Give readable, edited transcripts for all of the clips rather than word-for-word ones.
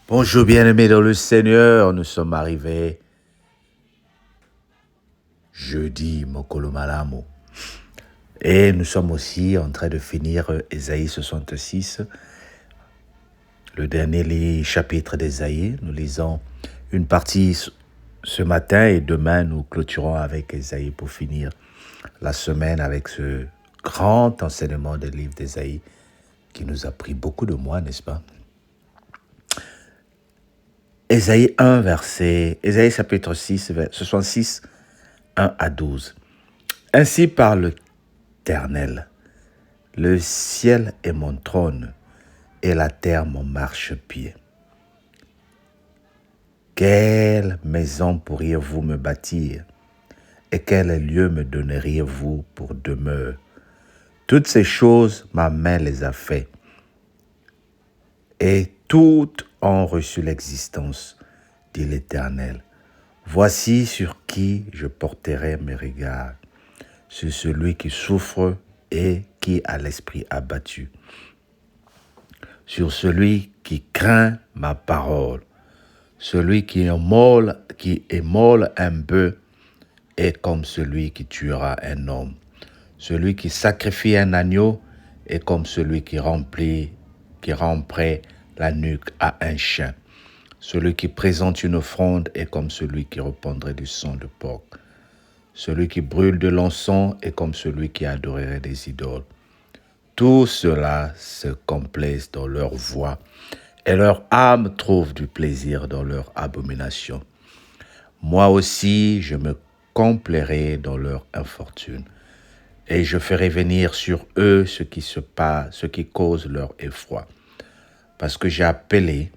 Bonjour bien-aimés dans le Seigneur, nous sommes arrivés jeudi, Mokolo Malamo. Et nous sommes aussi en train de finir Ésaïe 66, le dernier chapitre d'Ésaïe. Nous lisons une partie ce matin et demain nous clôturons avec Ésaïe pour finir la semaine avec ce grand enseignement du livre d'Ésaïe qui nous a pris beaucoup de mois, n'est-ce pas? Ésaïe 1, Ésaïe chapitre 6, 66, 1 à 12. Ainsi parle l'Éternel, le ciel est mon trône et la terre mon marchepied. Quelle maison pourriez-vous me bâtir et quel lieu me donneriez-vous pour demeure? Toutes ces choses, ma main les a fait et toutes ont reçu l'existence, dit l'Éternel. Voici sur qui je porterai mes regards, sur celui qui souffre et qui a l'esprit abattu, sur celui qui craint ma parole, celui qui émole un bœuf est comme celui qui tuera un homme, celui qui sacrifie un agneau est comme celui qui romprait la nuque à un chien. Celui qui présente une offrande est comme celui qui répandrait du sang de porc. Celui qui brûle de l'encens est comme celui qui adorerait des idoles. Tout cela se complaisent dans leur voix, et leur âme trouve du plaisir dans leur abomination. Moi aussi, je me complairai dans leur infortune, et je ferai venir sur eux ce qui cause leur effroi, parce que j'ai appelé,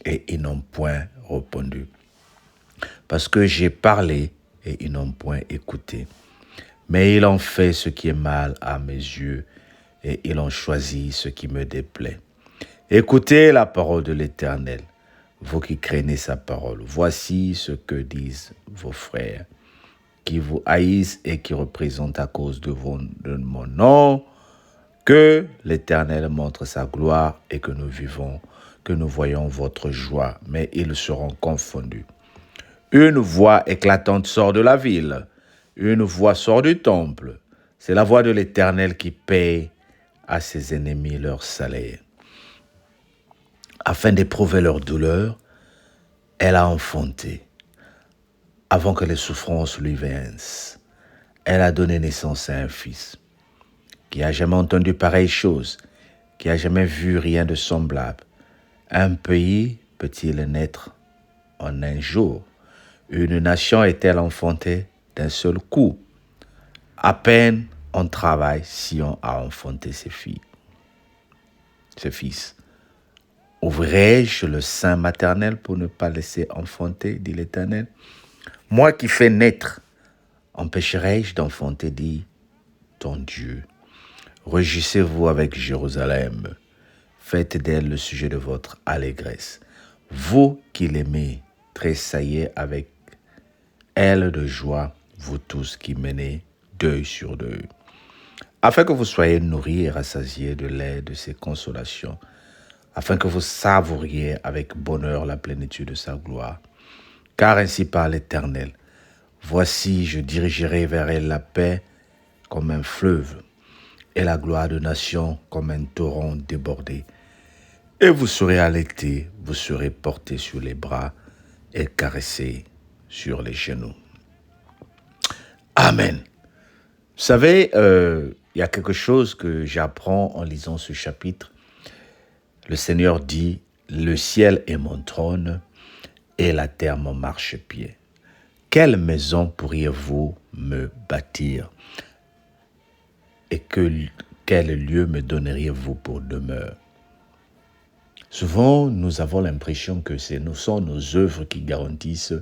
et ils n'ont point répondu, parce que j'ai parlé, et ils n'ont point écouté. Mais ils ont fait ce qui est mal à mes yeux, et ils ont choisi ce qui me déplaît. Écoutez la parole de l'Éternel, vous qui craignez sa parole. Voici ce que disent vos frères, qui vous haïssent et qui représentent à cause de mon nom, que l'Éternel montre sa gloire et que nous voyons votre joie, mais ils seront confondus. Une voix éclatante sort de la ville, une voix sort du temple. C'est la voix de l'Éternel qui paye à ses ennemis leur salaire. Afin d'éprouver leur douleur, elle a enfanté, avant que les souffrances lui viennent. Elle a donné naissance à un fils. Qui a jamais entendu pareille chose? Qui a jamais vu rien de semblable? Un pays peut-il naître en un jour? Une nation est-elle enfantée d'un seul coup? À peine on travaille si on a enfanté ses filles, ses fils. Ouvrirai-je le sein maternel pour ne pas laisser enfanter, dit l'Éternel? Moi qui fais naître, empêcherai-je d'enfanter, dit ton Dieu? Réjouissez-vous avec Jérusalem, faites d'elle le sujet de votre allégresse. Vous qui l'aimez, tressaillez avec elle de joie, vous tous qui menez deuil sur deuil, afin que vous soyez nourris et rassasiés de lait de ses consolations, afin que vous savouriez avec bonheur la plénitude de sa gloire. Car ainsi parle l'Éternel, voici je dirigerai vers elle la paix comme un fleuve, et la gloire de nations comme un torrent débordé. Et vous serez allaités, vous serez portés sur les bras et caressés sur les genoux. Amen. Vous savez, il y a quelque chose que j'apprends en lisant ce chapitre. Le Seigneur dit, le ciel est mon trône et la terre mon marchepied. Quelle maison pourriez-vous me bâtir? Et quel lieu me donneriez-vous pour demeure? Souvent, nous avons l'impression que ce sont nos œuvres qui garantissent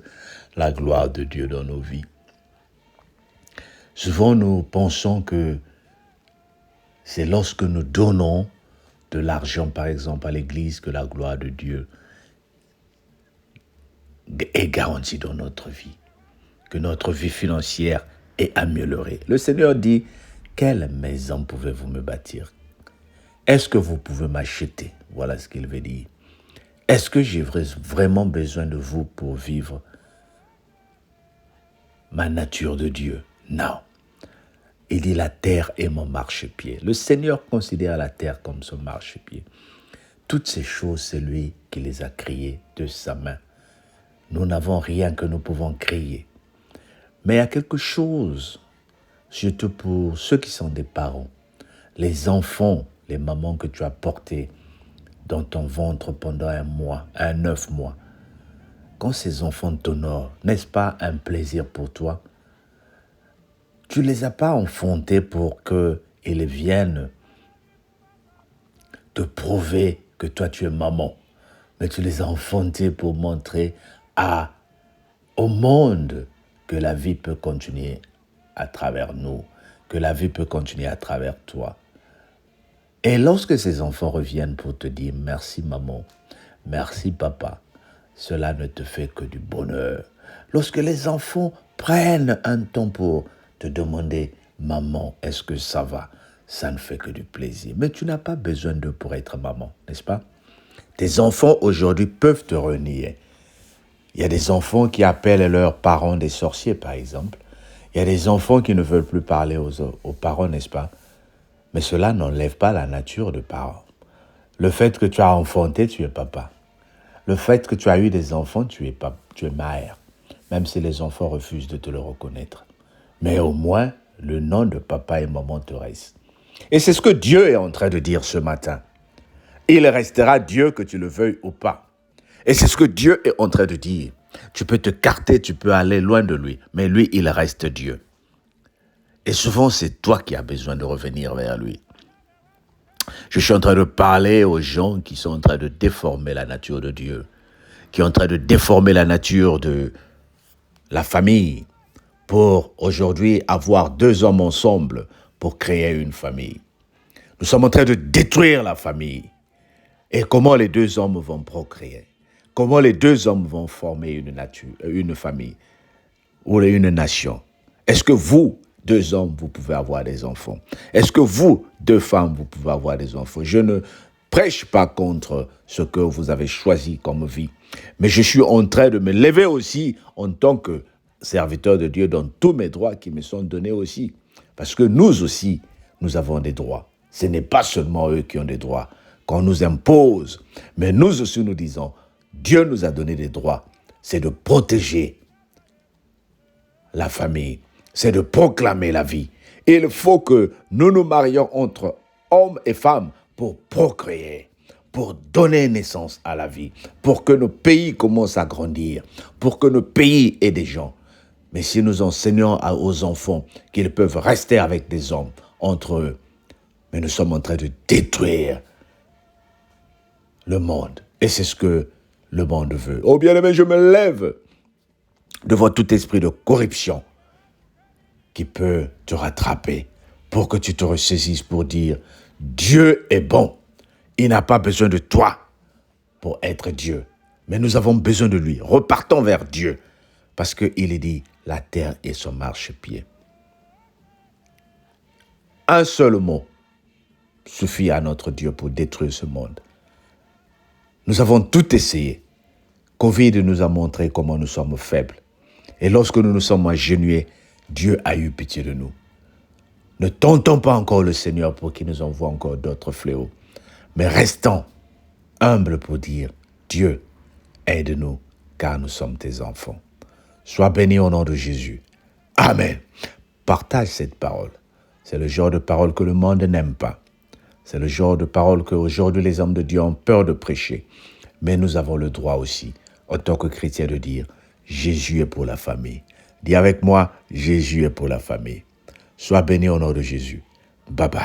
la gloire de Dieu dans nos vies. Souvent, nous pensons que c'est lorsque nous donnons de l'argent, par exemple, à l'Église, que la gloire de Dieu est garantie dans notre vie, que notre vie financière est améliorée. Le Seigneur dit, quelle maison pouvez-vous me bâtir? Est-ce que vous pouvez m'acheter? Voilà ce qu'il veut dire. Est-ce que j'ai vraiment besoin de vous pour vivre ma nature de Dieu? Non. Il dit la terre est mon marchepied. Le Seigneur considère la terre comme son marchepied. Toutes ces choses, c'est lui qui les a créées de sa main. Nous n'avons rien que nous pouvons créer. Mais il y a quelque chose, surtout pour ceux qui sont des parents, les enfants, les mamans que tu as portés dans ton ventre pendant 9 mois. Quand ces enfants t'honorent, n'est-ce pas un plaisir pour toi? Tu ne les as pas enfantés pour qu'ils viennent te prouver que toi tu es maman, mais tu les as enfantés pour montrer au monde que la vie peut continuer à travers nous, que la vie peut continuer à travers toi. Et lorsque ces enfants reviennent pour te dire merci maman, merci papa, cela ne te fait que du bonheur. Lorsque les enfants prennent un temps pour te demander maman, est-ce que ça va? Ça ne fait que du plaisir. Mais tu n'as pas besoin d'eux pour être maman, n'est-ce pas? Tes enfants aujourd'hui peuvent te renier. Il y a des enfants qui appellent leurs parents des sorciers, par exemple. Il y a des enfants qui ne veulent plus parler aux parents, n'est-ce pas? Mais cela n'enlève pas la nature de parent. Le fait que tu as enfanté, tu es papa. Le fait que tu as eu des enfants, tu es mère. Même si les enfants refusent de te le reconnaître. Mais au moins, le nom de papa et maman te reste. Et c'est ce que Dieu est en train de dire ce matin. Il restera Dieu que tu le veuilles ou pas. Et c'est ce que Dieu est en train de dire. Tu peux te carter, tu peux aller loin de lui, mais lui, il reste Dieu. Et souvent, c'est toi qui as besoin de revenir vers lui. Je suis en train de parler aux gens qui sont en train de déformer la nature de Dieu, qui sont en train de déformer la nature de la famille pour aujourd'hui avoir 2 hommes ensemble pour créer une famille. Nous sommes en train de détruire la famille. Et comment les 2 hommes vont procréer? Comment les 2 hommes vont former une famille ou une nation? Est-ce que vous, 2 hommes, vous pouvez avoir des enfants? Est-ce que vous, 2 femmes, vous pouvez avoir des enfants? Je ne prêche pas contre ce que vous avez choisi comme vie, mais je suis en train de me lever aussi en tant que serviteur de Dieu dans tous mes droits qui me sont donnés aussi. Parce que nous aussi, nous avons des droits. Ce n'est pas seulement eux qui ont des droits qu'on nous impose, mais nous aussi nous disons, Dieu nous a donné des droits. C'est de protéger la famille, c'est de proclamer la vie. Il faut que nous nous marions entre hommes et femmes pour procréer, pour donner naissance à la vie, pour que nos pays commencent à grandir, pour que nos pays aient des gens. Mais si nous enseignons aux enfants qu'ils peuvent rester avec des hommes entre eux, mais nous sommes en train de détruire le monde. Et c'est ce que le monde veut. Oh bien-aimé, je me lève devant tout esprit de corruption qui peut te rattraper pour que tu te ressaisisses pour dire Dieu est bon. Il n'a pas besoin de toi pour être Dieu. Mais nous avons besoin de lui. Repartons vers Dieu. Parce qu'il est dit, la terre est son marchepied. Un seul mot suffit à notre Dieu pour détruire ce monde. Nous avons tout essayé. Covid nous a montré comment nous sommes faibles. Et lorsque nous nous sommes agenouillés, Dieu a eu pitié de nous. Ne tentons pas encore le Seigneur pour qu'il nous envoie encore d'autres fléaux. Mais restons humbles pour dire, Dieu, aide-nous, car nous sommes tes enfants. Sois béni au nom de Jésus. Amen. Partage cette parole. C'est le genre de parole que le monde n'aime pas. C'est le genre de parole qu'aujourd'hui les hommes de Dieu ont peur de prêcher. Mais nous avons le droit aussi, en tant que chrétiens, de dire, Jésus est pour la famille. Dis avec moi, Jésus est pour la famille. Sois béni au nom de Jésus. Bye bye.